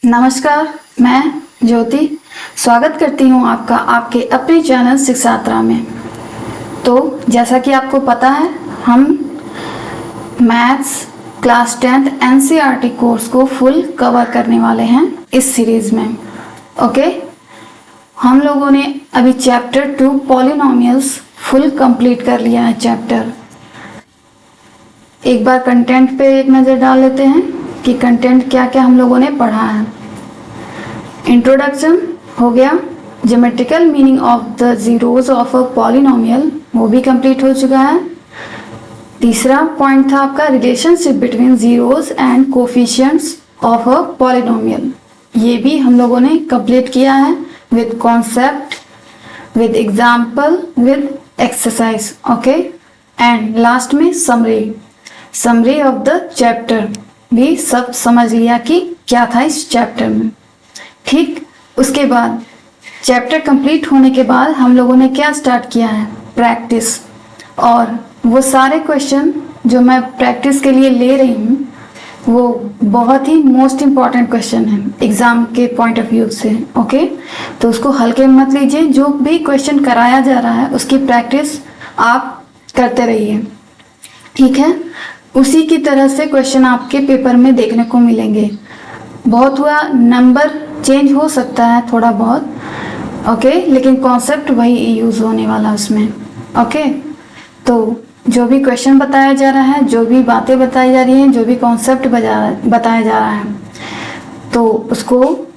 नमस्कार, मैं ज्योति स्वागत करती हूँ आपका आपके अपने चैनल शिक्षात्रा में। तो जैसा कि आपको पता है, हम maths class 10th NCERT course को फुल कवर करने वाले हैं इस सीरीज में। ओके, हम लोगों ने अभी चैप्टर 2 पॉलिनोमियल्स फुल कंप्लीट कर लिया है चैप्टर। एक बार कंटेंट पे एक नज़र डाल लेते हैं कि कंटेंट क्या क्या हम लोगों ने पढ़ा है। इंट्रोडक्शन हो गया, geometrical meaning of the zeros of a polynomial वो भी कंप्लीट हो चुका है। तीसरा पॉइंट था आपका relationship between zeros and coefficients of a polynomial, ये भी हम लोगों ने कंप्लीट किया है with concept, with example, with exercise. Okay, and last में समरी ऑफ द चैप्टर भी सब समझ लिया कि क्या था इस चैप्टर में। ठीक, उसके बाद चैप्टर कंप्लीट होने के बाद हम लोगों ने क्या स्टार्ट किया है, प्रैक्टिस। और वो सारे क्वेश्चन जो मैं प्रैक्टिस के लिए ले रही हूँ वो बहुत ही मोस्ट इम्पॉर्टेंट क्वेश्चन है एग्जाम के पॉइंट ऑफ व्यू से। ओके, तो उसको हल्के में मत लीजिए। जो भी क्वेश्चन कराया जा रहा है उसकी प्रैक्टिस आप करते रहिए, ठीक है। उसी की तरह से क्वेश्चन आपके पेपर में देखने को मिलेंगे। बहुत हुआ नंबर चेंज हो सकता है थोड़ा बहुत, ओके, लेकिन कॉन्सेप्ट वही यूज़ होने वाला उसमें। ओके, तो जो भी क्वेश्चन बताया जा रहा है, जो भी बातें बताई जा रही हैं, जो भी कॉन्सेप्ट बताया जा रहा है, तो उसको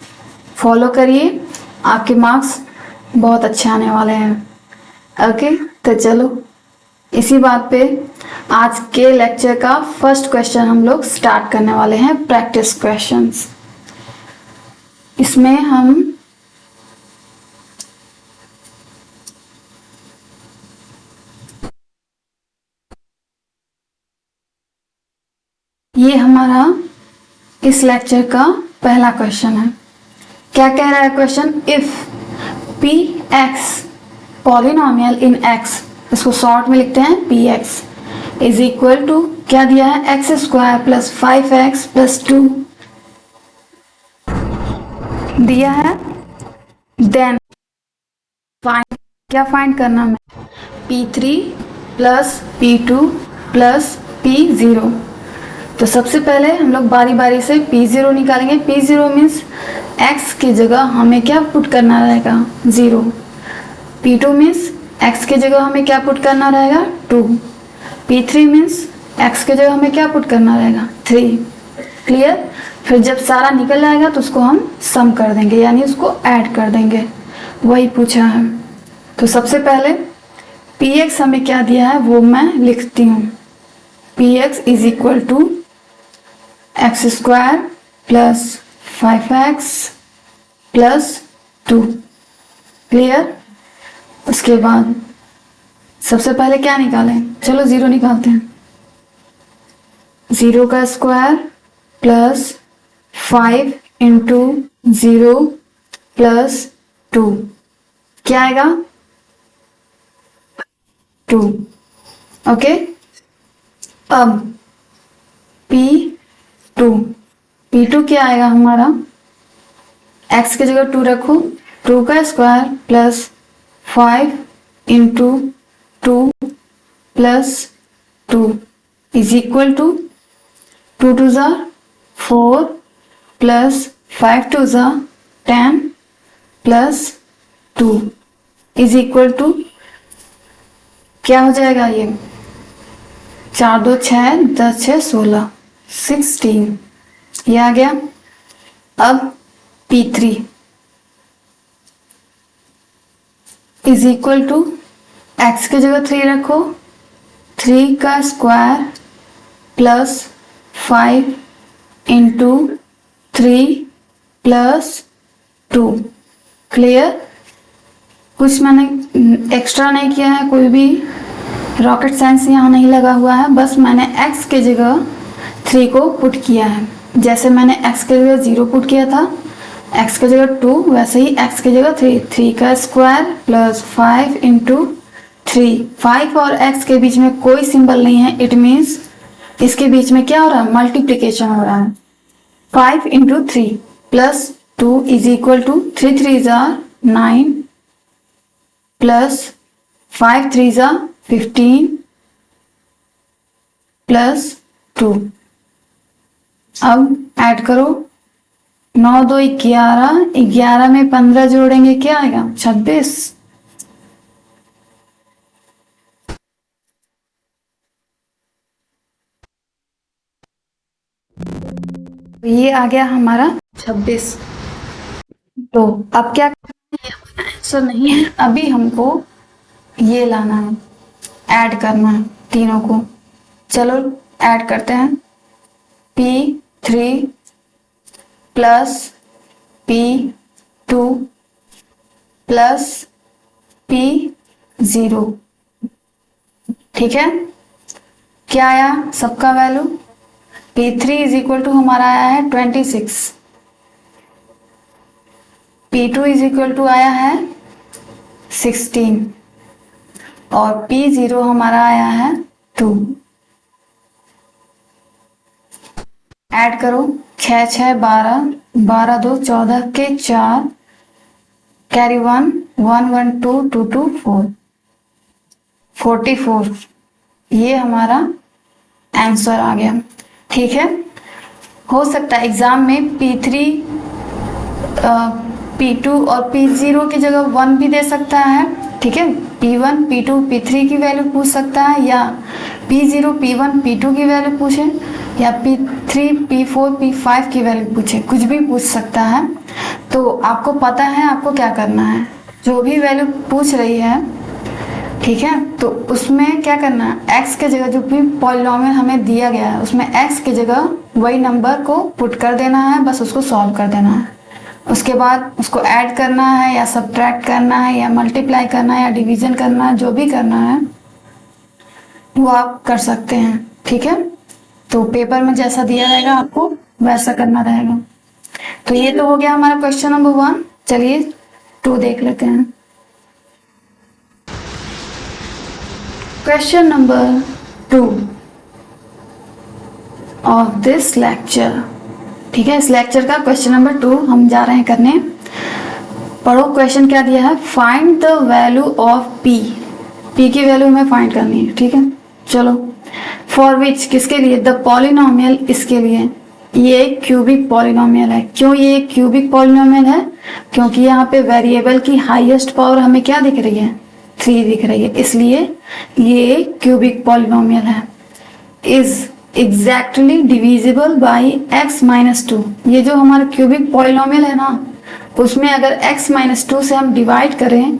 फॉलो करिए, आपके मार्क्स बहुत अच्छे आने वाले हैं। ओके, तो चलो इसी बात पे आज के लेक्चर का फर्स्ट क्वेश्चन हम लोग स्टार्ट करने वाले हैं, प्रैक्टिस क्वेश्चंस। इसमें हम ये हमारा इस लेक्चर का पहला क्वेश्चन है। क्या कह रहा है question, if p x polynomial in x, इसको शॉर्ट में लिखते हैं p x, is equal to क्या दिया है, x square plus 5x plus 2 दिया है। देन क्या फाइंड करना है, P3 plus P2 plus P0। तो सबसे पहले हम लोग बारी बारी से P0 निकालेंगे। P0 मीन्स x की जगह हमें क्या पुट करना रहेगा, 0। P2 मीन्स x की जगह हमें क्या पुट करना रहेगा, 2। P3 मीन्स x की जगह हमें क्या पुट करना रहेगा, 3। क्लियर। फिर जब सारा निकल जाएगा तो उसको हम सम कर देंगे, यानी उसको ऐड कर देंगे, वही पूछा है। तो सबसे पहले px हमें क्या दिया है वो मैं लिखती हूँ। px is equal to x square plus 5x plus 2। Clear. उसके बाद सबसे पहले क्या निकालें, चलो 0 निकालते हैं। 0 का स्क्वायर प्लस 5 इंटू 0 प्लस 2 क्या आएगा, 2। ओके, अब P2 क्या आएगा हमारा, x की जगह 2 रखो, 2 का square plus 5 into 2 plus 2 is equal to 2 2 ज़ा 4 प्लस 5 2 ज़ा 10 प्लस 2 इज इक्वल टू क्या हो जाएगा, ये 4 2 6 10 6 16 16 ये आ गया। अब P3 is equal to x की जगह 3 रखो, 3 का square plus 5 into 3 plus 2। Clear. कुछ मैंने एक्स्ट्रा नहीं किया है, कोई भी रॉकेट साइंस यहाँ नहीं लगा हुआ है, बस मैंने x के जगह 3 को पुट किया है। जैसे मैंने x के जगह 0 पुट किया था, x के जगह 2, वैसे ही x के जगह 3 का स्क्वायर प्लस 5 इंटू 3। 5 और x के बीच में कोई सिंबल नहीं है, इट मीन्स इसके बीच में क्या हो रहा है, मल्टीप्लीकेशन हो रहा है। 5 into 3 plus 2 is equal to 3 3 जार 9 प्लस 5 3 जार 15 प्लस 2। अब ऐड करो, 9 2 11, 11 में 15 जोड़ेंगे क्या आएगा 26। ये आ गया हमारा 26। तो अब क्या आंसर नहीं है, अभी हमको ये लाना है, ऐड करना है तीनों को। चलो ऐड करते हैं। P3 plus P2 plus P0। ठीक है, क्या आया सबका value? P3 is equal to हमारा आया है 26, P2 इज इक्वल टू आया है 16 और P0 हमारा आया है 2। ऐड करो, 6 6 12, 12 2 14 के 4, कैरी 1 1 1 2 2 2 4, 44। ये हमारा आंसर आ गया। ठीक है, हो सकता है एग्जाम में P3 P2 और P0 की जगह 1 भी दे सकता है। ठीक है, P1 P2 P3 की वैल्यू पूछ सकता है, या P0 P1 P2 की वैल्यू पूछे, या P3 P4 P5 की वैल्यू पूछे, कुछ भी पूछ सकता है। तो आपको पता है आपको क्या करना है, जो भी वैल्यू पूछ रही है, ठीक है, तो उसमें क्या करना है, x के जगह जो भी पॉलिनोमियल हमें दिया गया है उसमें x की जगह वही नंबर को पुट कर देना है, बस उसको सॉल्व कर देना है। उसके बाद उसको ऐड करना है या सब्ट्रैक्ट करना है या मल्टीप्लाई करना है या डिवीजन करना है, जो भी करना है वो आप कर सकते हैं। ठीक है, तो पेपर में जैसा दिया रहेगा आपको वैसा करना रहेगा। तो ये तो हो गया हमारा क्वेश्चन नंबर 1। चलिए 2 देख लेते हैं। Question number 2 of this lecture. ठीक है, इस लेक्चर का क्वेश्चन नंबर 2 हम जा रहे हैं करने। पढ़ो क्वेश्चन क्या दिया है, find the value of p। p की वैल्यू हमें फाइंड करनी है। ठीक है, चलो। फॉर विच, किसके लिए, द पॉलिनोमियल, इसके लिए। ये क्यूबिक पॉलिनोमियल है। क्यों ये क्यूबिक पॉलिनोमियल है? क्योंकि यहाँ पे वेरिएबल की हाईएस्ट पावर हमें क्या दिख रही है, 3 दिख रही है, इसलिए ये क्यूबिक पॉलिनोमियल है। Is exactly divisible by x minus 2। ये जो हमारा क्यूबिक पॉलिनोमियल है ना, उसमें अगर x माइनस 2 से हम डिवाइड करें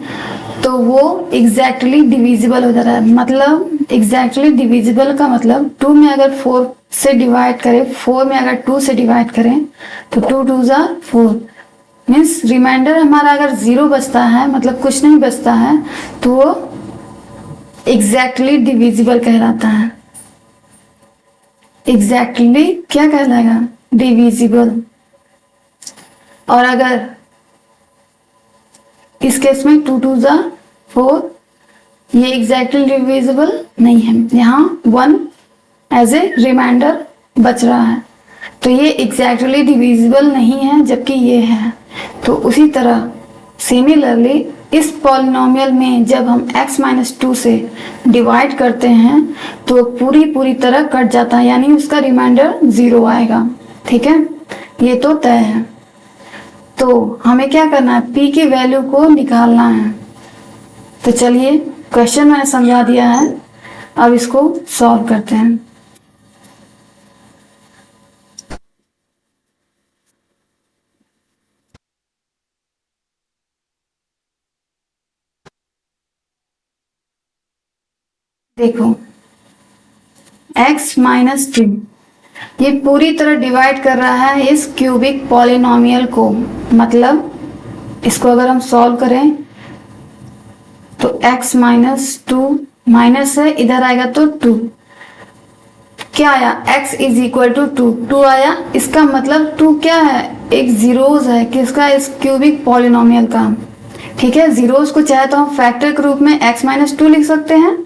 तो वो एग्जैक्टली डिविजिबल हो जाता है। मतलब एग्जैक्टली डिविजिबल का मतलब 2 में अगर 4 से डिवाइड करें, 4 में अगर 2 से डिवाइड करें तो 2 2 जा 4, मीन्स रिमाइंडर हमारा अगर 0 बचता है, मतलब कुछ नहीं बचता है, तो वो एग्जैक्टली डिविजिबल कहलाता है। एग्जैक्टली क्या कहलाएगा, डिविजिबल। और अगर इस केस में 2 2 जा 4, ये एग्जैक्टली डिविजिबल नहीं है, यहाँ 1 एज ए रिमाइंडर बच रहा है, तो ये एग्जैक्टली डिविजिबल नहीं है, जबकि ये है। तो उसी तरह सिमिलरली इस पॉलिनोमियल में जब हम x माइनस 2 से डिवाइड करते हैं तो पूरी तरह कट जाता है, यानी उसका रिमाइंडर 0 आएगा। ठीक है, ये तो तय है। तो हमें क्या करना है, p की वैल्यू को निकालना है। तो चलिए, क्वेश्चन मैंने समझा दिया है, अब इसको सॉल्व करते हैं। देखो, x माइनस 2 ये पूरी तरह डिवाइड कर रहा है इस क्यूबिक पॉलिनोमियल को। मतलब इसको अगर हम सॉल्व करें तो x माइनस 2 माइनस है, इधर आएगा तो 2, क्या आया, x इज इक्वल टू 2 आया। इसका मतलब 2 क्या है, एक जीरोस है किसका, इस क्यूबिक पॉलिनोमियल का। ठीक है, जीरोस को चाहे तो हम फैक्टर के रूप में x माइनस 2 लिख सकते हैं,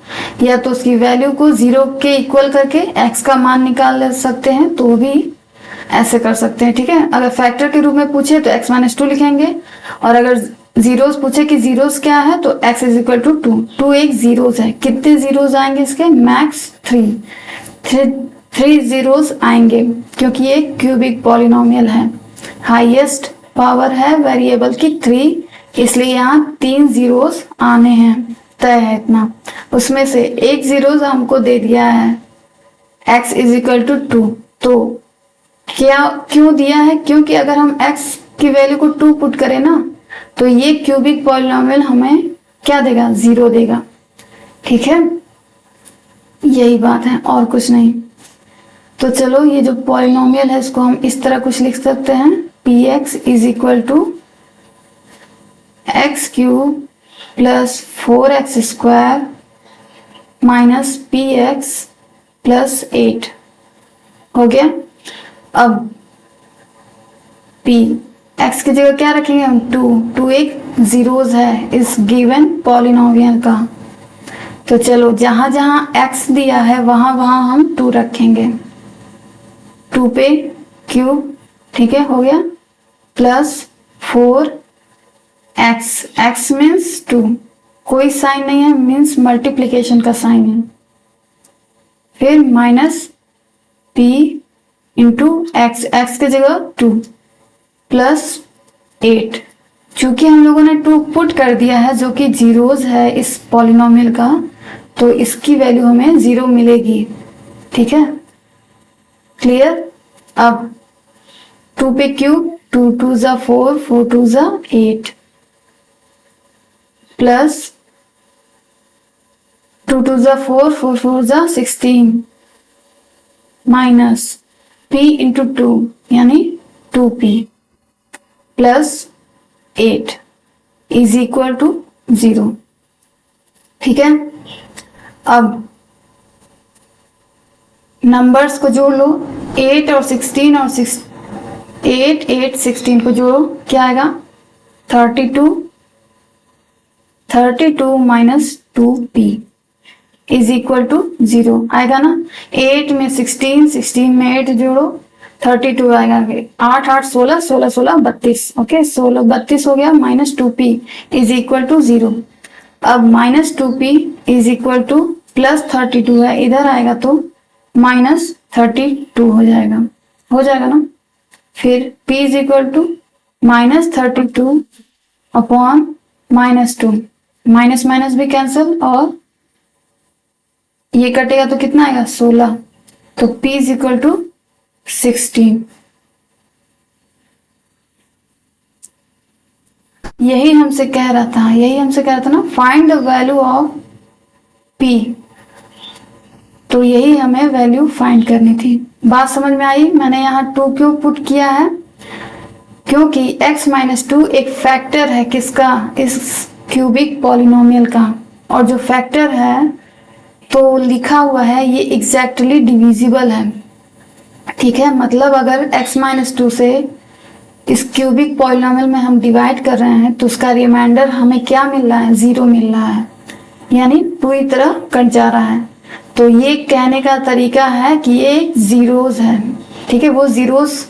या तो उसकी वैल्यू को 0 के इक्वल करके x का मान निकाल सकते हैं, तो भी ऐसे कर सकते हैं, ठीक है। अगर फैक्टर के रूप में पूछे तो x माइनस 2 लिखेंगे, और अगर जीरोस पूछे कि जीरोस क्या है तो x इज इक्वल टू 2। 2 एक जीरोस है, कितने जीरोस आएंगे इसके, मैक्स 3 जीरोस आएंगे, क्योंकि ये क्यूबिक पॉलिनोमियल है, हाईएस्ट पावर है वेरिएबल की 3, इसलिए यहाँ 3 जीरोस आने हैं, तय है इतना। उसमें से एक जीरोस हमको दे दिया है x इज इक्वल टू 2। तो क्या क्यों दिया है, क्योंकि अगर हम x की वैल्यू को 2 पुट करें ना तो ये क्यूबिक पॉलिनोमियल हमें क्या देगा, 0 देगा, ठीक है। यही बात है और कुछ नहीं। तो चलो ये जो पॉलिनोमियल है इसको हम इस तरह कुछ लिख सकते हैं, px is equal to x cube plus 4x square minus px plus 8 हो गया। अब p x की जगह क्या रखेंगे हम, 2 एक जीरोस है इस गिवन पॉलिनोमियल का। तो चलो जहां जहां x दिया है वहां वहां हम 2 रखेंगे, 2 पे क्यूब, ठीक है, हो गया, प्लस 4x, x मीन्स 2, कोई साइन नहीं है, मीन्स मल्टीप्लीकेशन का साइन है, फिर minus p into x, x की जगह 2 प्लस 8। चूंकि हम लोगों ने 2 पुट कर दिया है जो कि जीरोस है इस पॉलिनोमियल का, तो इसकी वैल्यू हमें 0 मिलेगी, ठीक है, क्लियर। अब 2 पे क्यूब, 2 2 जा 4, 4 2 जा 8, प्लस 2 2 जा 4, 4 4 जा 16, माइनस p इंटू 2 यानी 2p plus 8 is equal to 0, ठीक है। अब नंबर्स को जोड़ लो, 8 और 16 और 8 8 16 को जोड़ो, क्या आएगा, 32 minus 2p is equal to 0 आएगा ना। 8 में 16, 16 में 8 जोड़ो, 32 आएगा, 8 8 16, 16 16 32, ओके, 16 32 हो गया, minus 2p is equal to 0। अब minus 2p is equal to plus 32 है, इधर आएगा तो माइनस 32 हो जाएगा ना। फिर p is equal to minus 32 upon minus 2, minus minus भी कैंसिल और ये कटेगा तो कितना आएगा, 16, तो p इज इक्वल टू 16। यही हमसे कह रहा था ना, find the value of p। तो यही हमें वैल्यू फाइंड करनी थी। बात समझ में आई। मैंने यहाँ 2 क्यों पुट किया है, क्योंकि x माइनस 2 एक फैक्टर है किसका, इस क्यूबिक पॉलिनोमियल का, और जो फैक्टर है तो लिखा हुआ है ये एग्जैक्टली डिविजिबल है, ठीक है। मतलब अगर x माइनस 2 से इस क्यूबिक पॉलिनोमियल में हम डिवाइड कर रहे हैं तो उसका रिमाइंडर हमें क्या मिल रहा है, 0 मिल रहा है, यानी पूरी तरह कट जा रहा है। तो ये कहने का तरीका है कि ये जीरोस है, ठीक है। वो जीरोस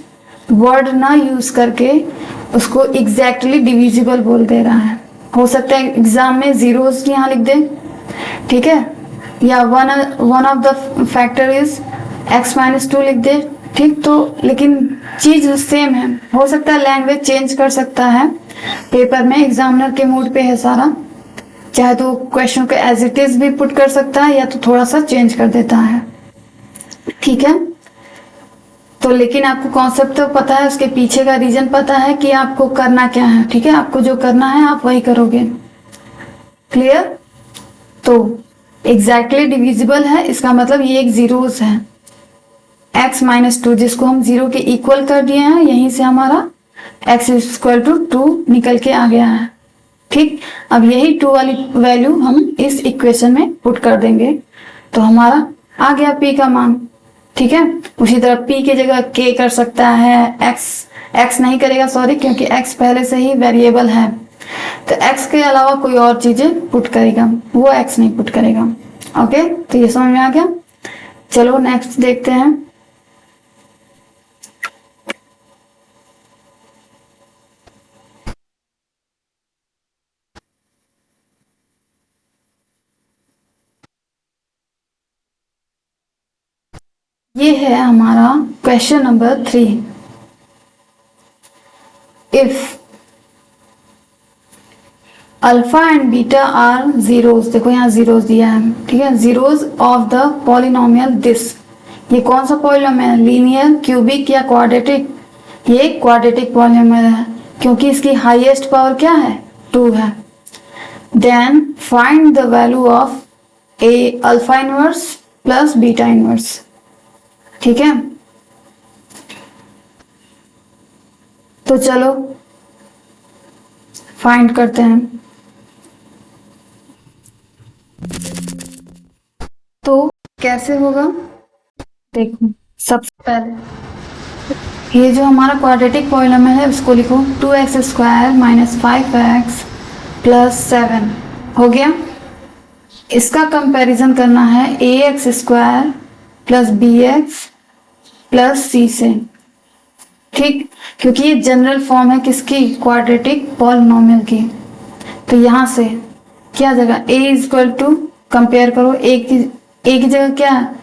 वर्ड ना यूज करके उसको एग्जैक्टली डिविजिबल बोल दे रहा है। हो सकता है एग्जाम में जीरोस यहाँ लिख दे, ठीक है, या one of the factor is x minus 2 लिख दे, ठीक। तो लेकिन चीज सेम है, हो सकता है लैंग्वेज चेंज कर सकता है पेपर में, एग्जामिनर के मूड पे है सारा, चाहे तो क्वेश्चन को एज इट इज भी पुट कर सकता है या तो थोड़ा सा चेंज कर देता है, ठीक है। तो लेकिन आपको कॉन्सेप्ट तो पता है, उसके पीछे का रीजन पता है कि आपको करना क्या है, ठीक है। आपको जो करना है आप वही करोगे, क्लियर। तो एग्जैक्टली डिविजिबल है, इसका मतलब ये एक जीरोस है, x माइनस 2 जिसको हम 0 के इक्वल कर दिए हैं, यहीं से हमारा x इक्वल टू 2 निकल के आ गया है, ठीक। अब यही 2 वाली वैल्यू हम इस इक्वेशन में पुट कर देंगे तो हमारा आ गया p का मान, ठीक है। उसी तरह p की जगह k कर सकता है, x नहीं करेगा, सॉरी, क्योंकि x पहले से ही वेरिएबल है, तो x के अलावा कोई और चीजें पुट करेगा, वो x नहीं पुट करेगा, ओके। तो ये समझ में आ गया। चलो नेक्स्ट देखते हैं। ये है हमारा question number 3। If alpha and beta are zeros, देखो यहाँ जीरोस दिया है, ठीक है, zeros of the polynomial this, ये कौन सा पॉलिनोमियल, लीनियर, क्यूबिक या क्वाड्रेटिक? ये क्वाड्रेटिक पॉलिनोमियल है क्योंकि इसकी हाईएस्ट पावर क्या है, 2 है। Then find the value of a alpha inverse plus beta inverse, ठीक है। तो चलो फाइंड करते हैं। तो कैसे होगा, देखो सबसे पहले ये जो हमारा क्वाड्रेटिक पॉलिनोमियल है उसको लिखो 2x² - 5x + 7 हो गया। इसका कंपैरिजन करना है ax² + bx + c से, ठीक, क्योंकि ये जनरल फॉर्म है किसकी, क्वाड्रेटिक पॉलिनोमियल की। तो यहाँ से क्या जगह a कंपेयर करो, a की जगह क्या है,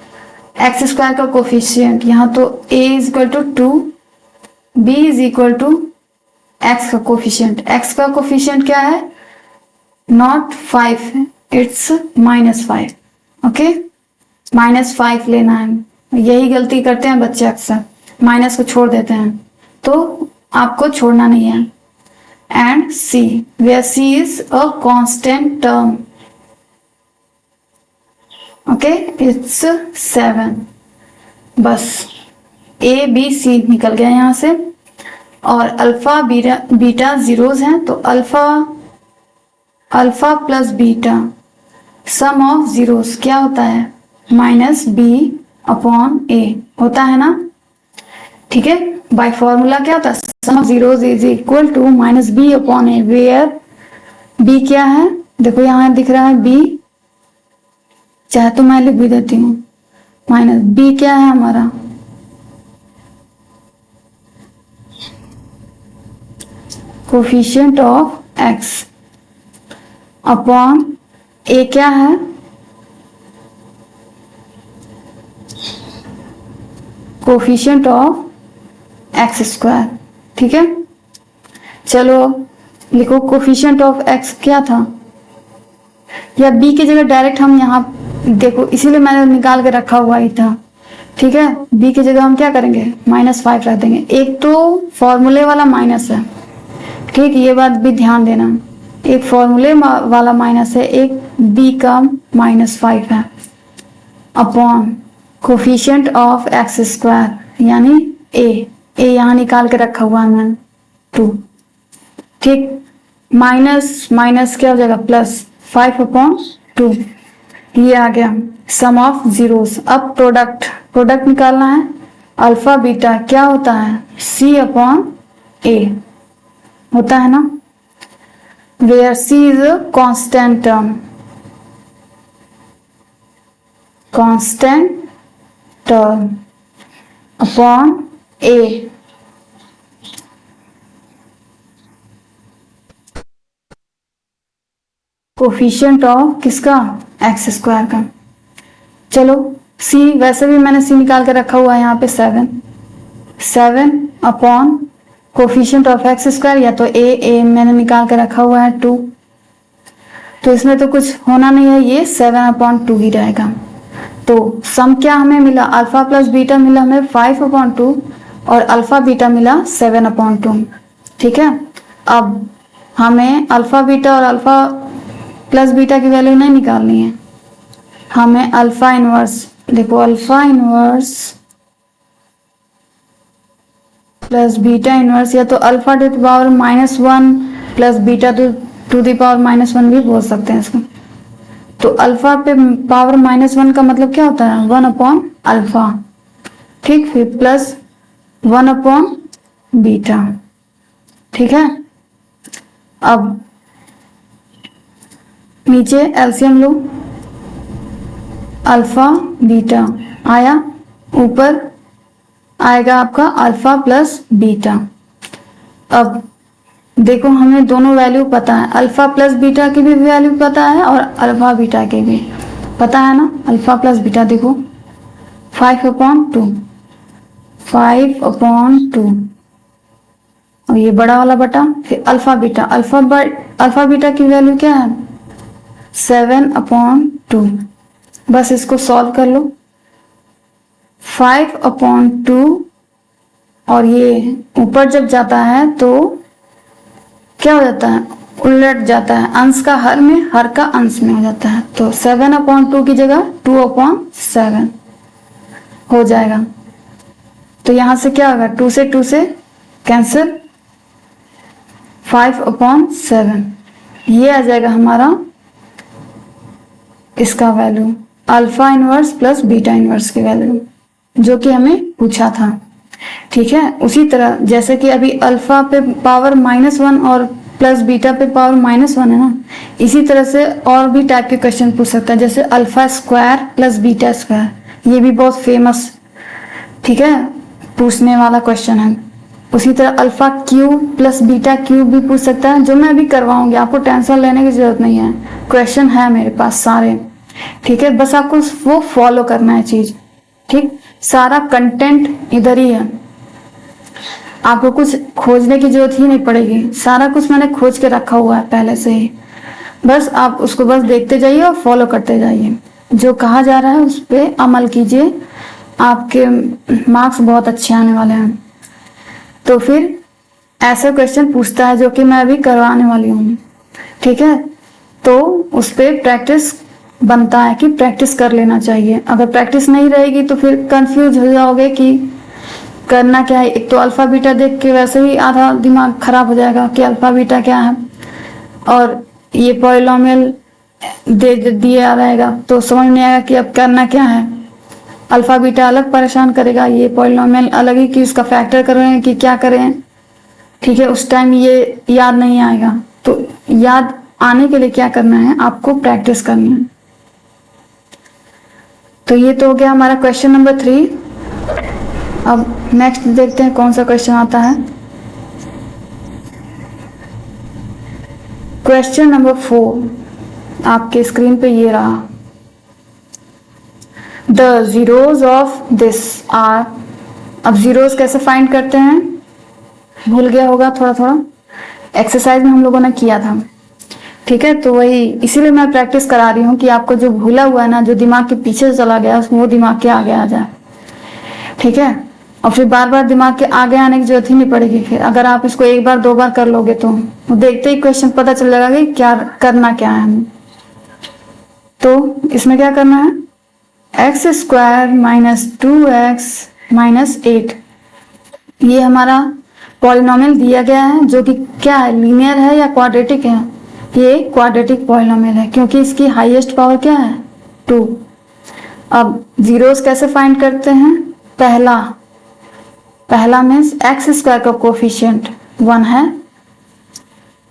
x² का कोफिशिएंट, यहाँ तो a = 2, b = x का कोफिशिएंट, x का कोफिशिएंट क्या है, नॉट 5 है, इट्स -5, ओके, -5 लेना है। यही गलती करते हैं बच्चे अक्सर, माइनस को छोड़ देते हैं, तो आपको छोड़ना नहीं है। And c, where c is a constant term, okay, it's 7, बस a b c निकल गया यहाँ से। और अल्फा बीटा जीरोस हैं, तो alpha plus beta some of zeros क्या होता है, -b/a होता है ना, ठीक है। बाय फॉर्मूला क्या होता है, sum of zeros is equal to -b/a, where b क्या है, देखो यहाँ दिख रहा है b, चाहे तो मैं लिख भी देती हूँ, -b क्या है हमारा, coefficient of x, upon a क्या है, कोफिशिएंट ऑफ x², ठीक है। चलो लिखो कोफिशिएंट ऑफ x क्या था, या b की जगह डायरेक्ट हम यहाँ देखो, इसीलिए मैंने निकाल के रखा हुआ ही था, ठीक है। b की जगह हम क्या करेंगे, -5 रख देंगे। एक तो फॉर्मूले वाला माइनस है, ठीक, ये बात भी ध्यान देना, एक फॉर्मूले वाला माइनस है, एक b का -5 है, अपॉन कोफिशिएंट ऑफ x² यानी a यहाँ निकाल के रखा हुआ है मैंने 2, ठीक, माइनस क्या हो जाएगा, +5/2, ये आ गया सम ऑफ जीरोस। अब प्रोडक्ट निकालना है, अल्फा बीटा क्या होता है, c/a होता है ना, where c is a constant term upon a, coefficient of किसका, x² का। चलो c, वैसे भी मैंने c निकाल के रखा हुआ है यहाँ पे 7 अपॉन कोफिशिएंट ऑफ x², या तो a मैंने निकाल के रखा हुआ है 2, तो इसमें तो कुछ होना नहीं है, ये 7/2 ही रहेगा। तो सम क्या हमें मिला, अल्फा प्लस बीटा मिला हमें 5/2 और अल्फा बीटा मिला 7/2, ठीक है। अब हमें अल्फा बीटा और अल्फा प्लस बीटा की वैल्यू नहीं निकालनी है, हमें अल्फा इनवर्स, देखो alpha inverse plus beta inverse, या तो alpha two the power -1 plus beta two the power -1 भी बोल सकते हैं इसको। तो अल्फा पे पावर -1 का मतलब क्या होता है, 1/अल्फा, ठीक, फिर प्लस 1/बीटा, ठीक है। अब नीचे एलसीएम लो, अल्फा बीटा आया, ऊपर आएगा आपका अल्फा प्लस बीटा। अब देखो हमें दोनों वैल्यू पता है, अल्फा प्लस बीटा की भी वैल्यू पता है और अल्फा बीटा की भी पता है ना, अल्फा प्लस बीटा देखो 5/2, 5/2, और ये बड़ा वाला बटा फिर अल्फा बीटा, अल्फा बीटा की वैल्यू क्या है 7/2। बस इसको सॉल्व कर लो। 5/2 और ये ऊपर जब जाता है तो क्या हो जाता है, उलट जाता है, अंश का हर में, हर का अंश में हो जाता है। तो 7/2 की जगह 2/7 हो जाएगा। तो यहां से क्या होगा, 2 से कैंसिल, 5/7 ये आ जाएगा हमारा इसका value, alpha inverse plus beta inverse की वैल्यू जो कि हमें पूछा था। ठीक है, उसी तरह जैसे कि अभी अल्फा पे पावर -1 और प्लस बीटा पे पावर -1 है ना, इसी तरह से और भी टाइप के क्वेश्चन पूछ सकता है, जैसे alpha square plus beta square, ये भी बहुत फेमस, ठीक है, पूछने वाला क्वेश्चन है। उसी तरह alpha cube plus beta cube भी पूछ सकता है, जो मैं अभी करवाऊंगी, आपको टेंशन लेने की जरूरत नहीं है, क्वेश्चन है मेरे पास सारे। ठीक है, बस आपको वो फॉलो करना है चीज। ठीक, सारा कंटेंट इधर ही है, आपको कुछ खोजने की जरूरत ही नहीं पड़ेगी, सारा कुछ मैंने खोज के रखा हुआ है पहले से ही। बस आप उसको बस देखते जाइए और फॉलो करते जाइए, जो कहा जा रहा है उस पर अमल कीजिए, आपके मार्क्स बहुत अच्छे आने वाले हैं। तो फिर ऐसा क्वेश्चन पूछता है जो कि मैं अभी करवाने वाली हूँ। ठीक है, तो उस पर प्रैक्टिस बनता है कि प्रैक्टिस कर लेना चाहिए। अगर प्रैक्टिस नहीं रहेगी तो फिर कंफ्यूज हो जाओगे कि करना क्या है। एक तो अल्फा बीटा देख के वैसे ही आधा दिमाग खराब हो जाएगा कि अल्फा बीटा क्या है, और ये पॉलिनोमियल दे दिया रहेगा तो समझ नहीं आएगा कि अब करना क्या है। अल्फा बीटा अलग परेशान करेगा, ये पॉलिनोमियल अलग ही कि उसका फैक्टर करें कि क्या करें। ठीक है, उस टाइम ये याद नहीं आएगा। तो याद आने के लिए क्या करना है, आपको प्रैक्टिस करनी है। तो ये तो हो गया हमारा क्वेश्चन नंबर 3। अब नेक्स्ट देखते हैं कौन सा क्वेश्चन आता है। क्वेश्चन नंबर 4 आपके स्क्रीन पे ये रहा। The zeros of this are, अब जीरोज कैसे फाइंड करते हैं भूल गया होगा थोड़ा थोड़ा, एक्सरसाइज में हम लोगों ने किया था। ठीक है, तो वही इसीलिए मैं प्रैक्टिस करा रही हूँ कि आपको जो भूला हुआ है ना, जो दिमाग के पीछे से चला गया वो दिमाग के आगे आ जाए। ठीक है, और फिर बार बार दिमाग के आगे आने की जरूरत ही नहीं पड़ेगी। फिर अगर आप इसको एक बार 2 बार कर लोगे तो देखते ही क्वेश्चन पता चल जाएगा कि क्या करना क्या है हमें। तो इसमें क्या करना है, x² - 2x - 8 ये हमारा पॉलिनोमियल दिया गया है, जो कि क्या है, लीनियर है या क्वाड्रेटिक है। ये क्वाड्रेटिक पॉलिनोमियल है क्योंकि इसकी हाईएस्ट पावर क्या है 2। अब जीरोस कैसे फाइंड करते हैं, पहला मीन्स x² का कोफिशिएंट 1 है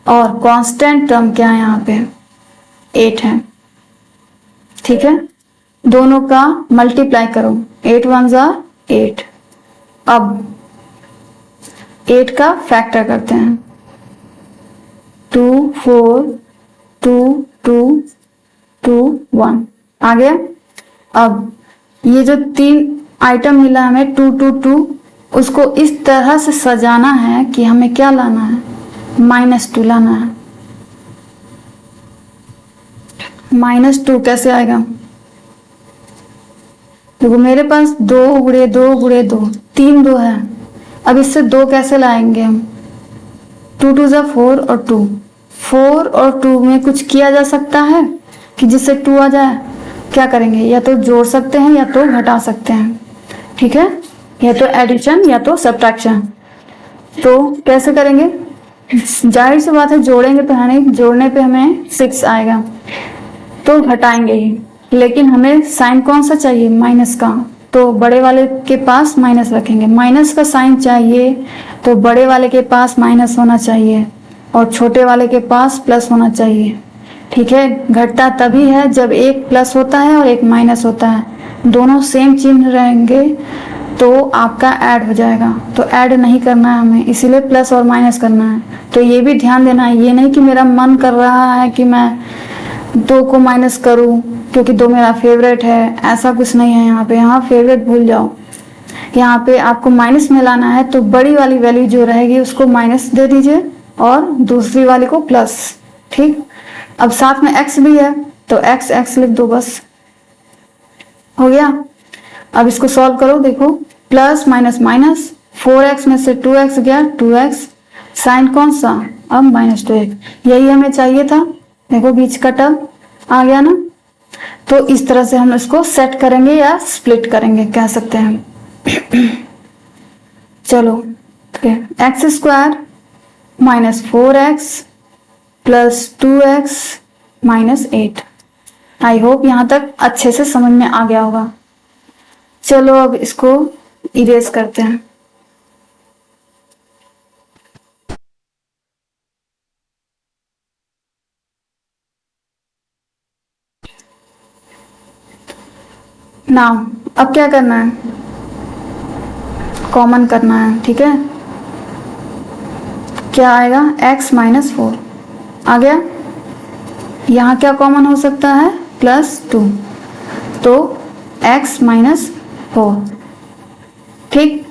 और कांस्टेंट टर्म क्या है यहाँ पे 8 है। ठीक है, दोनों का मल्टीप्लाई करो, 8 1 ज़ा 8। अब 8 का फैक्टर करते हैं, 2 4 2 2 2 1 आ गया। अब ये जो 3 आइटम मिला हमें 2 2 2, उसको इस तरह से सजाना है कि हमें क्या लाना है, -2 लाना है। -2 कैसे आएगा, देखो मेरे पास 2 गुणे 2 गुणे 2 3 2 है। अब इससे 2 कैसे लाएंगे हम, 2 2 ज़ा 4 और 2, 4 और 2 में कुछ किया जा सकता है कि जिससे 2 आ जाए। क्या करेंगे, या तो जोड़ सकते हैं या तो घटा सकते हैं। ठीक है, या तो एडिशन या तो सब्ट्रैक्शन। तो कैसे करेंगे, जाहिर सी बात है जोड़ेंगे तो है नहीं, जोड़ने पे हमें 6 आएगा तो घटाएंगे ही, लेकिन हमें साइन कौन सा चाहिए, माइनस का। तो बड़े वाले के पास माइनस रखेंगे, माइनस का साइन चाहिए तो बड़े वाले के पास माइनस होना चाहिए और छोटे वाले के पास प्लस होना चाहिए। ठीक है, घटता तभी है जब एक प्लस होता है और एक माइनस होता है, दोनों सेम चिन्ह रहेंगे तो आपका ऐड हो जाएगा। तो ऐड नहीं करना है हमें, इसीलिए प्लस और माइनस करना है। तो ये भी ध्यान देना है, ये नहीं कि मेरा मन कर रहा है कि मैं 2 को माइनस करूं क्योंकि 2 मेरा फेवरेट है, ऐसा कुछ नहीं है यहाँ पे। यहाँ फेवरेट भूल जाओ, यहाँ पे आपको माइनस में लाना है, तो बड़ी वाली वैल्यू जो रहेगी उसको माइनस दे दीजिए और दूसरी वाली को प्लस। ठीक, अब साथ में x भी है तो x x लिख दो, बस हो गया। अब इसको सॉल्व करो, देखो प्लस माइनस माइनस, 4x में से 2x गया, 2x, साइन कौन सा, अब -2x, यही हमें चाहिए था। देखो बीच का टर्म आ गया ना। तो इस तरह से हम इसको सेट करेंगे या स्प्लिट करेंगे कह सकते हैं। चलो x square -4x plus 2x -8। I hope यहाँ तक अच्छे से समझ में आ गया होगा। चलो अब इसको इरेज करते हैं। नाउ अब क्या करना है, कॉमन करना है। ठीक है, क्या आएगा, x -4 आ गया। यहाँ क्या कॉमन हो सकता है, +2, तो x -4। ठीक,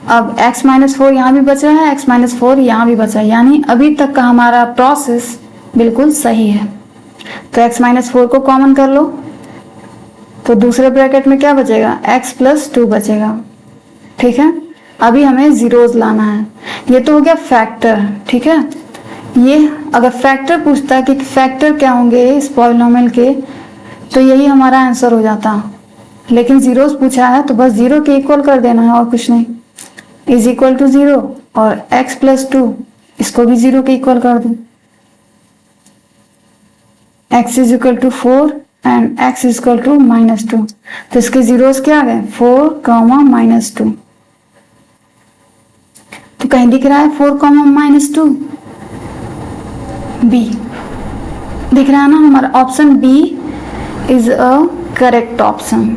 अब x -4 यहाँ भी बच रहा है, x -4 यहाँ भी बचा है, यानी अभी तक का हमारा प्रोसेस बिल्कुल सही है। तो x -4 को कॉमन कर लो, तो दूसरे ब्रैकेट में क्या बचेगा, x + 2 बचेगा। ठीक है, अभी हमें जीरोस लाना है। ये तो हो गया फैक्टर। ठीक है, ये अगर फैक्टर पूछता है कि फैक्टर क्या होंगे इस पॉलिनोमियल के, तो यही हमारा आंसर हो जाता। लेकिन जीरोस पूछा है तो बस 0 के इक्वल कर देना है और कुछ नहीं, = 0, और x + 2 इसको भी 0 के इक्वल कर दो। x = 4 एंड x = -2, तो इसके जीरोस क्या आ गए, 4, -2। तो कहीं दिख रहा है 4, -2, बी दिख रहा है ना, हमारा option B is a correct option.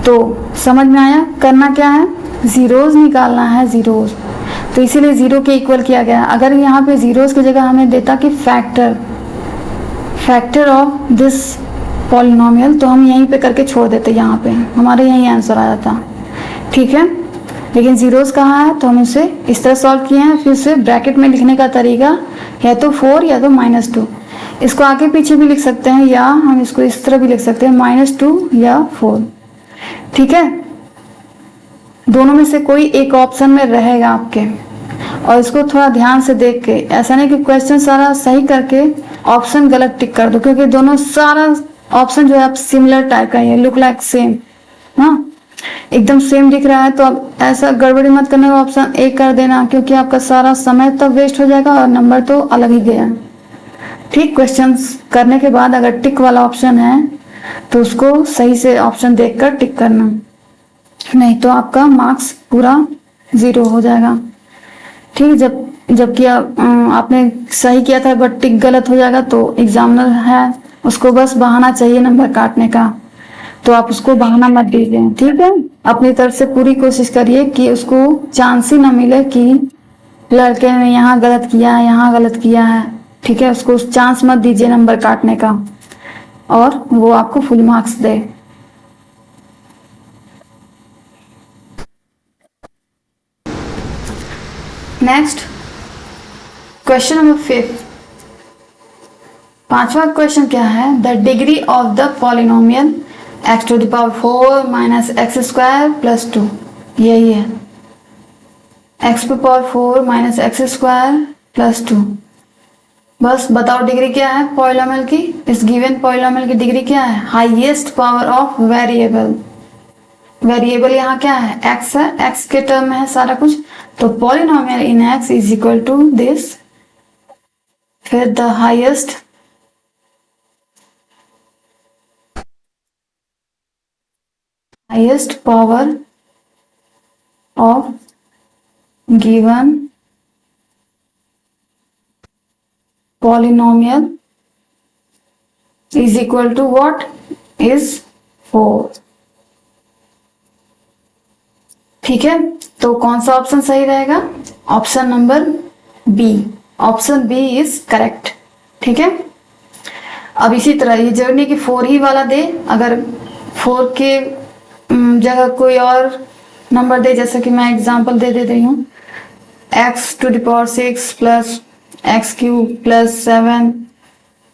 तो समझ में आया, करना क्या है, जीरोस निकालना है, जीरोस। तो इसीलिए 0 के इक्वल किया गया। अगर यहाँ पे जीरोस की जगह हमें देता कि फैक्टर ऑफ दिस पॉलिनोमियल, तो हम यहीं पे करके छोड़ देते, यहाँ पे हमारे यहीं आंसर आ जाता। ठीक है, लेकिन जीरोस कहाँ है, तो हम इसे इस तरह सॉल्व किए हैं। फिर से ब्रैकेट में लिखने का तरीका या तो 4 या तो -2, इसको आगे पीछे भी लिख सकते हैं, या हम इसको इस तरह भी लिख सकते हैं, -2 या 4। ठीक है, दोनों में से कोई एक ऑप्शन में रहेगा आपके। और इसको थोड़ा ध्यान से देख के, ऐसा नहीं कि क्वेश्चन सारा सही करके ऑप्शन गलत टिक कर दो, क्योंकि दोनों सारा ऑप्शन जो है आप सिमिलर टाइप का है, लुक लाइक सेम, हाँ एकदम सेम दिख रहा है। तो अब ऐसा गड़बड़ी मत करने का, ऑप्शन ए कर देना, क्योंकि आपका सारा समय तब वेस्ट हो जाएगा और नंबर तो अलग ही गया। ठीक, क्वेश्चंस करने के बाद अगर टिक वाला ऑप्शन है तो उसको सही से ऑप्शन देखकर टिक करना, नहीं तो आपका मार्क्स पूरा 0 हो जाएगा। ठीक, जबकि आपने सही किया था बट टिक गलत हो जाएगा, तो एग्जामिनर है उसको बस बहाना चाहिए नंबर काटने का, तो आप उसको बहाना मत दीजिए। ठीक है, अपनी तरफ से पूरी कोशिश करिए कि उसको चांस ही ना मिले कि लड़के ने यहाँ गलत किया है, यहाँ गलत किया है। ठीक है, उसको चांस मत दीजिए नंबर काटने का, और वो आपको फुल मार्क्स दे। Next question number 5। पांचवा क्वेश्चन क्या है, the degree of the polynomial x⁴ - x² + 2, यही है x⁴ - x² + 2। बस बताओ डिग्री क्या है पॉलिनोमियल की, इस गिवन पॉलिनोमियल की डिग्री क्या है, highest power of variable. Variable यहाँ क्या है, x है, x के टर्म में है सारा कुछ, तो पॉलिनोमियल इन x = दिस, फिर the highest power of given polynomial is equal to what, is 4। ठीक है, तो कौन सा ऑप्शन सही रहेगा, option number B, option B is correct. ठीक है, अब इसी तरह ये जरूरी नहीं कि 4 ही वाला दे, अगर 4 के जगह कोई और नंबर दे, जैसे कि मैं एग्जांपल दे रही हूँ x⁶ प्लस x³ प्लस 7,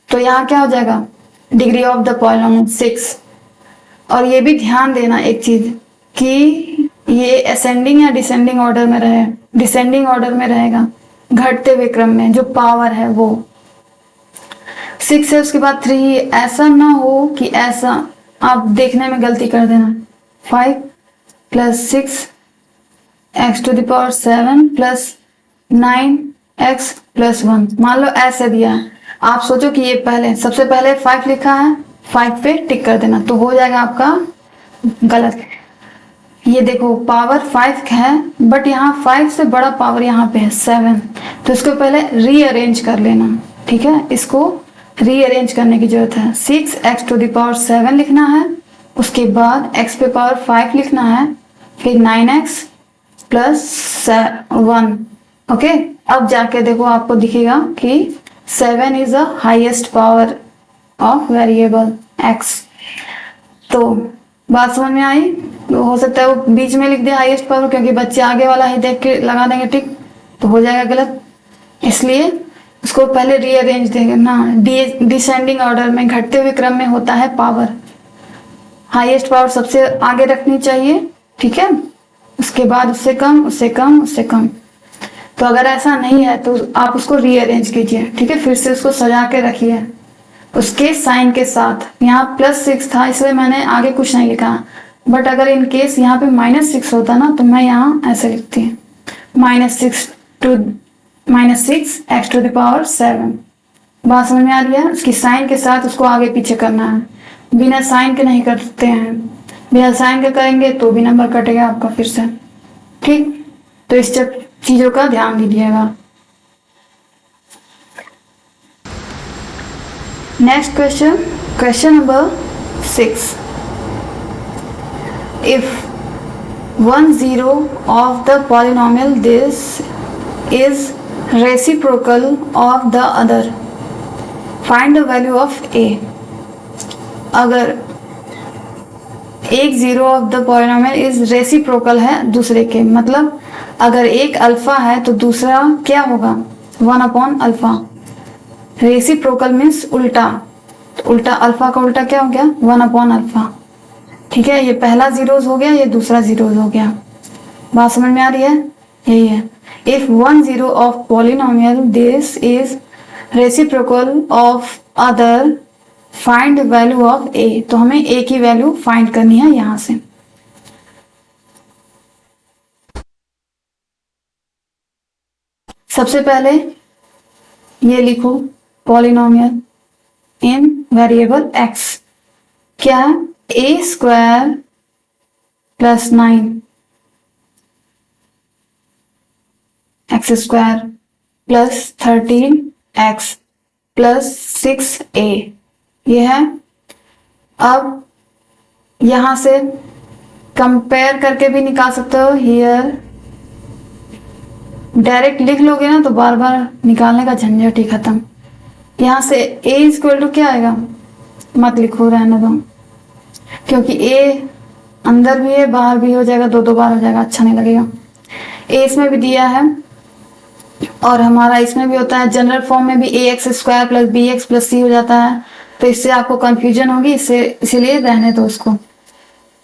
तो यहाँ क्या हो जाएगा, डिग्री ऑफ द पॉलिनोमियल 6। और ये भी ध्यान देना एक चीज कि ये असेंडिंग या डिसेंडिंग ऑर्डर में रहे, डिसेंडिंग ऑर्डर में रहेगा, घटते हुए क्रम में जो पावर है वो 6 है, उसके बाद 3। ऐसा ना हो कि ऐसा आप देखने में गलती कर देना, 5 plus 6 x⁴ plus 9x plus 1, मान लो ऐसे दिया है, आप सोचो कि ये पहले सबसे पहले 5 लिखा है, 5 पे टिक कर देना, तो हो जाएगा आपका गलत। ये देखो पावर 5 है, बट यहाँ 5 से बड़ा पावर यहाँ पे है 7, तो इसको पहले रीअरेंज कर लेना, ठीक है, इसको रीअरेंज करने की जरूरत है। 6x⁴ लिखना है, उसके बाद x पे पावर 5 लिखना है, फिर 9x प्लस 1। ओके, अब जाके देखो आपको दिखेगा कि 7 is the highest power of variable x। तो बात समझ में आई? तो हो सकता है वो बीच में लिख दे हाईएस्ट पावर, क्योंकि बच्चे आगे वाला ही देख के लगा देंगे टिक, तो हो जाएगा गलत, इसलिए उसको पहले रीअरेंज देंगे ना। डिसेंडिंग ऑर्डर में घटते हुए क्रम में होता है पावर, हाईएस्ट पावर सबसे आगे रखनी चाहिए, ठीक है, उसके बाद उससे कम, उससे कम, उससे कम। तो अगर ऐसा नहीं है तो आप उसको रीअरेंज कीजिए, ठीक है, फिर से उसको सजा के रखिए उसके साइन के साथ। यहाँ +6 था इसलिए मैंने आगे कुछ नहीं लिखा, बट अगर इन केस यहाँ पे -6 होता ना तो मैं यहाँ ऐसे लिखती हूँ, -6x⁴। बात समझ में आ रही है? उसकी साइन के साथ उसको आगे पीछे करना है, बिना साइन के नहीं करते हैं, बिना साइन के करेंगे तो भी नंबर कटेगा आपका फिर से, ठीक। तो इस चीजों का ध्यान दीजिएगा। Next question, question number 6। If 1 0 of the polynomial this is reciprocal of the other, find the value of a। अगर एक 0 of the polynomial is reciprocal है दूसरे के, मतलब अगर एक अल्फा है तो दूसरा क्या होगा, 1/अल्फा। रेसिप्रोकल मीन्स उल्टा, तो उल्टा अल्फा का उल्टा क्या हो गया, 1/अल्फा, ठीक है। ये पहला जीरोज हो गया, ये दूसरा जीरोज हो गया। बात समझ में आ रही है? यही है। If 1 0 of polynomial this is reciprocal of other, find value of A. तो हमें ए की वैल्यू फाइंड करनी है यहां से। सबसे पहले ये लिखो पॉलिनोमियल इन वेरिएबल x, क्या है, a² plus 9 x² plus 13x plus 6a, ये है। अब यहां से कंपेयर करके भी निकाल सकते हो, हियर डायरेक्ट लिख लोगे ना तो बार बार निकालने का झंझट ही खत्म। यहां से a इक्वल टू क्या आएगा, मत लिखो, रहने दो, क्योंकि a अंदर भी है बाहर भी हो जाएगा, दो बार हो जाएगा, अच्छा नहीं लगेगा। a इसमें भी दिया है और हमारा इसमें भी होता है, जनरल फॉर्म में भी ax² plus bx plus c हो जाता है, तो इससे आपको कंफ्यूजन होगी, इसीलिए रहने दो उसको।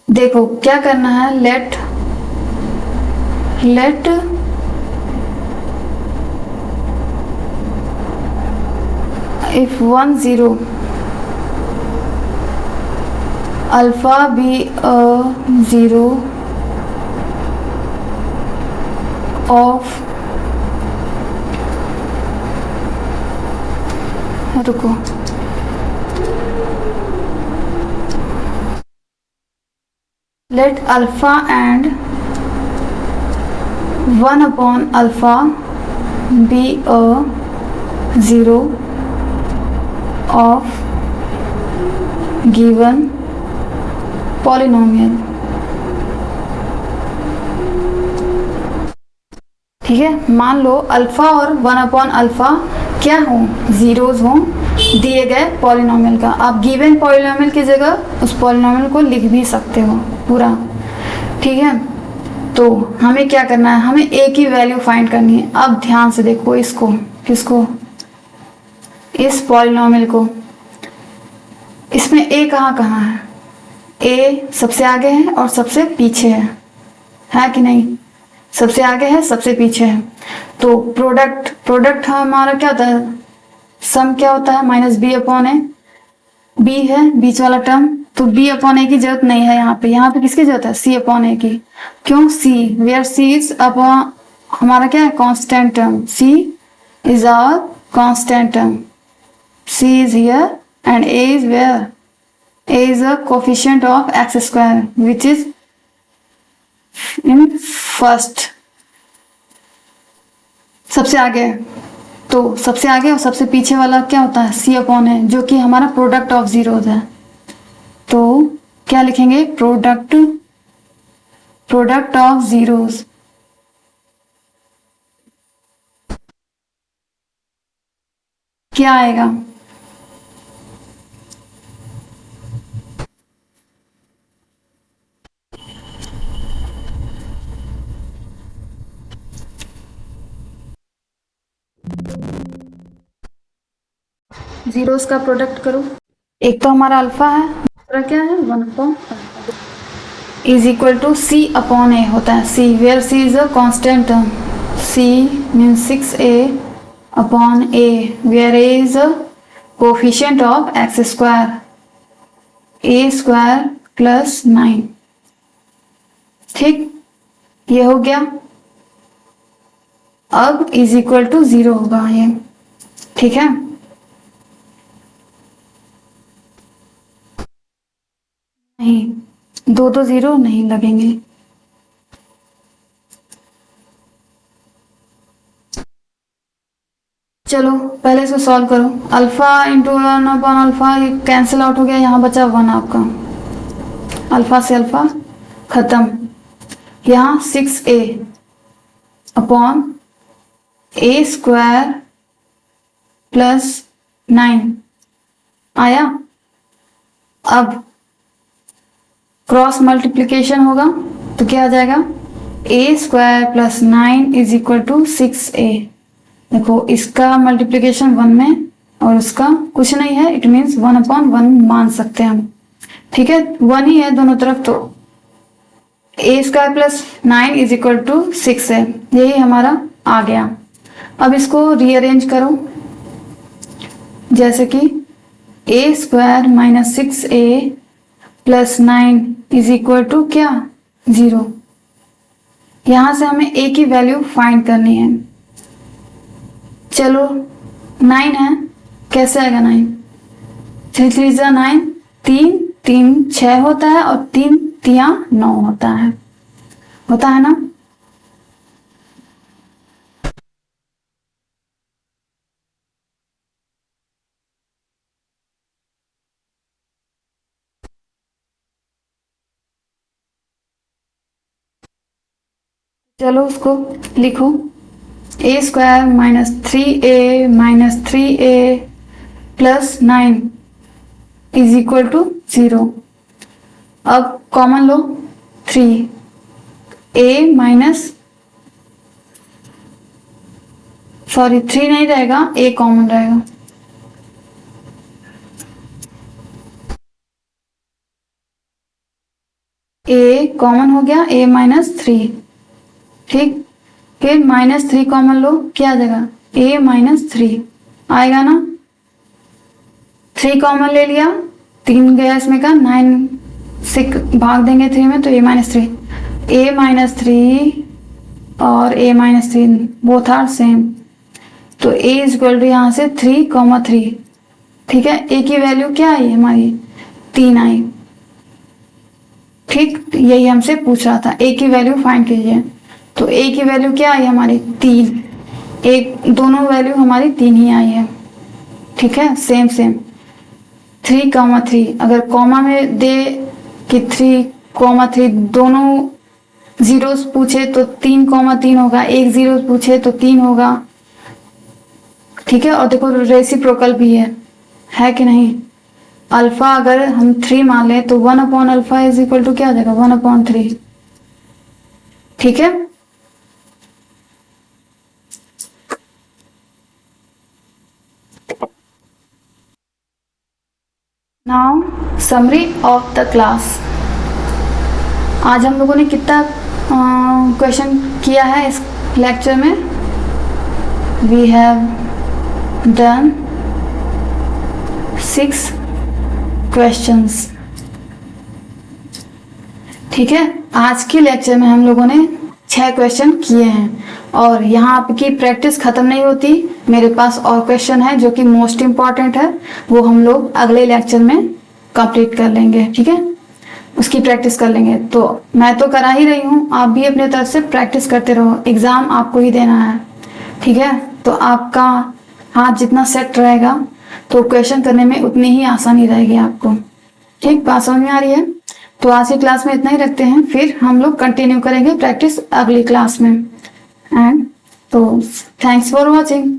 देखो क्या करना है, late if 1 0 alpha be a 0 of, रुको, let alpha and 1/alpha be a 0 of given polynomial, ठीक है। मान लो अल्फा और 1/अल्फा क्या हो, जीरोज हो, दिए गए पॉलिनोमियल का। आप गिवन पॉलिनोमियल की जगह उस पॉलिनोमियल को लिख भी सकते हो पूरा, ठीक है। तो हमें क्या करना है, हमें ए की वैल्यू फाइंड करनी है। अब ध्यान से देखो इसको, किसको, इस पॉलिनोमियल को। इसमें ए कहाँ कहाँ है, ए सबसे आगे है और सबसे पीछे है कि नहीं? सबसे आगे है, सबसे पीछे है। तो प्रोडक्ट हमारा क्या होता है, सम क्या होता है, माइनस बी अपॉन ए। बी है बीच वाला टर्म, तो बी अपॉन ए की जरूरत नहीं है यहाँ पे किसकी जरूरत है, सी अपॉन ए की। क्यों? C, where C is upon, हमारा क्या है, constant term. C is our constant term, c is here and a is where, A is a coefficient of x square which is in first, सबसे आगे है। तो सबसे आगे और सबसे पीछे वाला क्या होता है, सी अपॉन है, जो कि हमारा प्रोडक्ट ऑफ जीरोज है। तो क्या लिखेंगे, प्रोडक्ट ऑफ जीरोज। क्या आएगा, जीरोस का प्रोडक्ट करो। एक तो हमारा अल्फा है, दूसरा क्या है, 1 upon is equal to C upon A होता है। C, where C is a constant term, C means 6a upon A, where A is a coefficient of x square, A square plus 9। ठीक, ये हो गया। अब इज इक्वल टू 0 होगा ये, ठीक है। नहीं, दो तो 0 नहीं लगेंगे। चलो पहले इसको सॉल्व करो। अल्फा इंटू 1 अपॉन अल्फा, ये कैंसिल आउट हो गया, यहाँ बचा 1 आपका। अल्फा से अल्फा खत्म। यहाँ 6a अपॉन ए स्क्वायर प्लस 9 आया। अब क्रॉस मल्टीप्लीकेशन होगा तो क्या आ जाएगा, A square plus 9 is equal to 6a। देखो इसका मल्टीप्लीकेशन 1 में और उसका कुछ नहीं है, इट मीन्स 1 अपॉन 1 मान सकते हैं हम, ठीक है। 1 ही है दोनों तरफ, तो A square plus 9 is equal to 6 है, यही हमारा आ गया। अब इसको रीअरेंज करो, जैसे कि A square minus 6a plus 9 is equal to क्या, 0। यहां से हमें a की वैल्यू फाइंड करनी है। चलो 9 है, कैसे आएगा 9, 3 3 जा 9, 3 3 6 होता है और 3 3 9 होता है ना। चलो उसको लिखो, A square minus 3a plus 9 is equal to 0। अब कॉमन लो 3 माइनस 3 नहीं रहेगा, a कॉमन रहेगा। a कॉमन हो गया, a माइनस 3, ठीक। फिर माइनस 3 कॉमन लो, क्या आ जाएगा, a माइनस 3 आएगा ना। 3 कॉमन ले लिया, 3 गया इसमें का, 9 से भाग देंगे 3 में तो a माइनस 3, a माइनस 3 और a minus 3 both are same, तो a इज इक्वल टू यहाँ से 3,3, ठीक है। a की वैल्यू क्या आई हमारी, 3 आई, ठीक। यही हमसे पूछ रहा था, a की वैल्यू फाइंड कीजिए। तो a की वैल्यू क्या आई हमारी, 3, एक दोनों वैल्यू हमारी 3 ही आई है, ठीक है, सेम 3,3। अगर कॉमा में दे कि 3,3 दोनों जीरोस पूछे तो 3,3 होगा, एक जीरो पूछे तो 3 होगा, ठीक है। और देखो रेसिप्रोकल भी है, है कि नहीं। अल्फा अगर हम 3 मान लें तो 1/अल्फा इज इक्वल टू क्या आ जाएगा, 1/3। ठीक है, now summary of the class. आज हम लोगों ने कितना क्वेश्चन किया है इस लेक्चर में। We have done 6 questions. ठीक है, आज के लेक्चर में हम लोगों ने 6 क्वेश्चन किए हैं और यहाँ आपकी प्रैक्टिस खत्म नहीं होती। मेरे पास और क्वेश्चन है जो कि मोस्ट इम्पॉर्टेंट है, वो हम लोग अगले लेक्चर में कंप्लीट कर लेंगे। ठीक है, उसकी प्रैक्टिस कर लेंगे। तो मैं तो करा ही रही हूँ, आप भी अपने तरफ से प्रैक्टिस करते रहो, एग्जाम आपको ही देना है। ठीक है, तो आपका हाथ जितना सेट रहेगा तो क्वेश्चन करने में उतनी ही आसानी रहेगी आपको। ठीक, बात समझ में आ रही है। तो आज की क्लास में इतना ही रखते हैं, फिर हम लोग कंटिन्यू करेंगे प्रैक्टिस अगली क्लास में। एंड तो थैंक्स फॉर वॉचिंग।